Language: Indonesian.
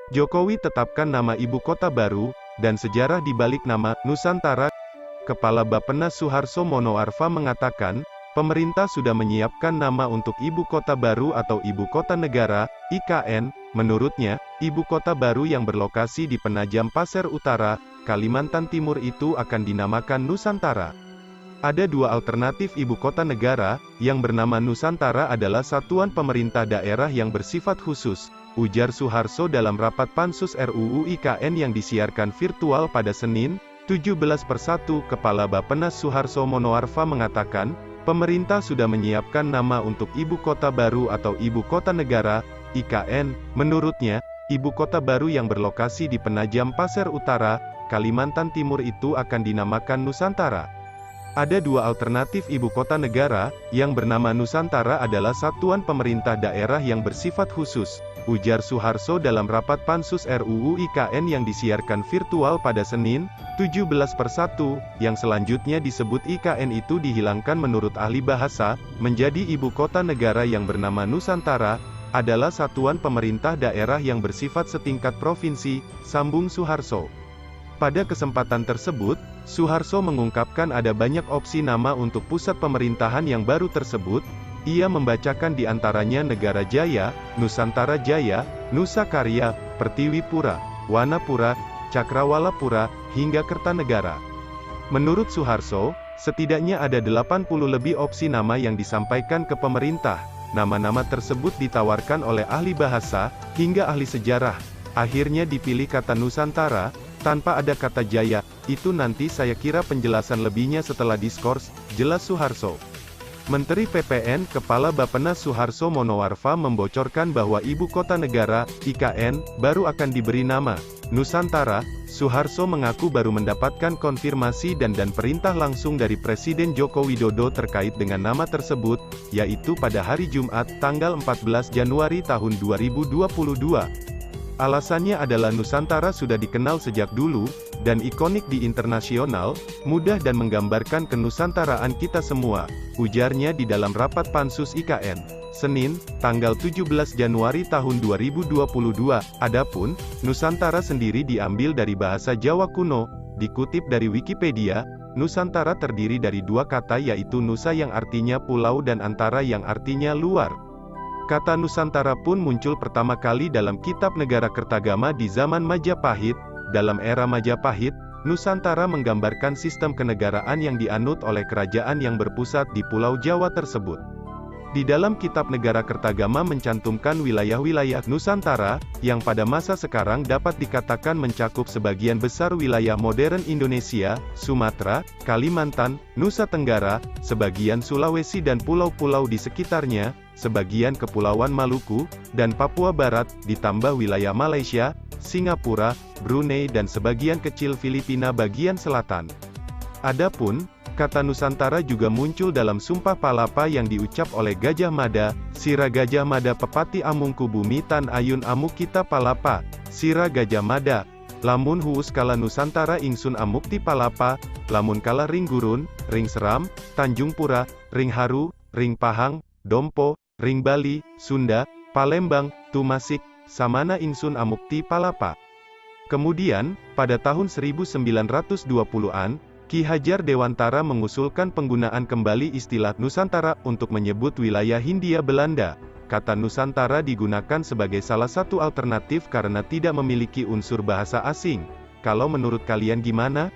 Jokowi tetapkan nama ibu kota baru, dan sejarah di balik nama Nusantara. Kepala Bappenas Suharso Monoarfa mengatakan, pemerintah sudah menyiapkan nama untuk ibu kota baru atau ibu kota negara, IKN. Menurutnya, ibu kota baru yang berlokasi di Penajam Pasir Utara, Kalimantan Timur itu akan dinamakan Nusantara. Ada dua alternatif ibu kota negara, yang bernama Nusantara adalah satuan pemerintah daerah yang bersifat khusus, ujar Suharso dalam rapat Pansus RUU IKN yang disiarkan virtual pada Senin, 17/1. Kepala Bappenas Suharso Monoarfa mengatakan, pemerintah sudah menyiapkan nama untuk ibu kota baru atau ibu kota negara, IKN. Menurutnya, ibu kota baru yang berlokasi di Penajam Pasir Utara, Kalimantan Timur itu akan dinamakan Nusantara. Ada dua alternatif ibu kota negara, yang bernama Nusantara adalah satuan pemerintah daerah yang bersifat khusus, ujar Suharso dalam rapat Pansus RUU IKN yang disiarkan virtual pada Senin, 17/1, yang selanjutnya disebut IKN itu dihilangkan menurut ahli bahasa, menjadi ibu kota negara yang bernama Nusantara, adalah satuan pemerintah daerah yang bersifat setingkat provinsi, sambung Suharso. Pada kesempatan tersebut, Suharso mengungkapkan ada banyak opsi nama untuk pusat pemerintahan yang baru tersebut. Ia membacakan di antaranya Negara Jaya, Nusantara Jaya, Nusa Karya, Pertiwipura, Wanapura, Cakrawalapura, hingga Kertanegara. Menurut Suharso, setidaknya ada 80 lebih opsi nama yang disampaikan ke pemerintah. Nama-nama tersebut ditawarkan oleh ahli bahasa, hingga ahli sejarah. Akhirnya dipilih kata Nusantara, tanpa ada kata Jaya. Itu nanti saya kira penjelasan lebihnya setelah diskors, jelas Suharso. Menteri PPN Kepala Bappenas Suharso Monoarfa membocorkan bahwa ibu kota negara, IKN, baru akan diberi nama Nusantara. Suharso mengaku baru mendapatkan konfirmasi dan perintah langsung dari Presiden Joko Widodo terkait dengan nama tersebut, yaitu pada hari Jumat, tanggal 14 Januari tahun 2022. Alasannya adalah Nusantara sudah dikenal sejak dulu, dan ikonik di internasional, mudah dan menggambarkan kenusantaraan kita semua, ujarnya di dalam rapat Pansus IKN. Senin, tanggal 17 Januari tahun 2022. Adapun, Nusantara sendiri diambil dari bahasa Jawa kuno, dikutip dari Wikipedia, Nusantara terdiri dari dua kata yaitu Nusa yang artinya pulau dan Antara yang artinya luar. Kata Nusantara pun muncul pertama kali dalam Kitab Negara Kertagama di zaman Majapahit. Dalam era Majapahit, Nusantara menggambarkan sistem kenegaraan yang dianut oleh kerajaan yang berpusat di Pulau Jawa tersebut. Di dalam Kitab Negara Kertagama mencantumkan wilayah-wilayah Nusantara, yang pada masa sekarang dapat dikatakan mencakup sebagian besar wilayah modern Indonesia, Sumatera, Kalimantan, Nusa Tenggara, sebagian Sulawesi dan pulau-pulau di sekitarnya, sebagian Kepulauan Maluku, dan Papua Barat, ditambah wilayah Malaysia, Singapura, Brunei dan sebagian kecil Filipina bagian selatan. Adapun, kata Nusantara juga muncul dalam Sumpah Palapa yang diucap oleh Gajah Mada, Sira Gajah Mada Pepati Amungku Bumi Tan Ayun Amuk Kita Palapa, Sira Gajah Mada, lamun huus kala Nusantara ingsun amukti palapa, lamun kala ring gurun, ring seram, Tanjung Pura, ring haru, ring pahang, Dompo, ring Bali, Sunda, Palembang, Tumasik, samana ingsun amukti palapa. Kemudian, pada tahun 1920-an, Ki Hajar Dewantara mengusulkan penggunaan kembali istilah Nusantara untuk menyebut wilayah Hindia Belanda. Kata Nusantara digunakan sebagai salah satu alternatif karena tidak memiliki unsur bahasa asing. Kalau menurut kalian gimana?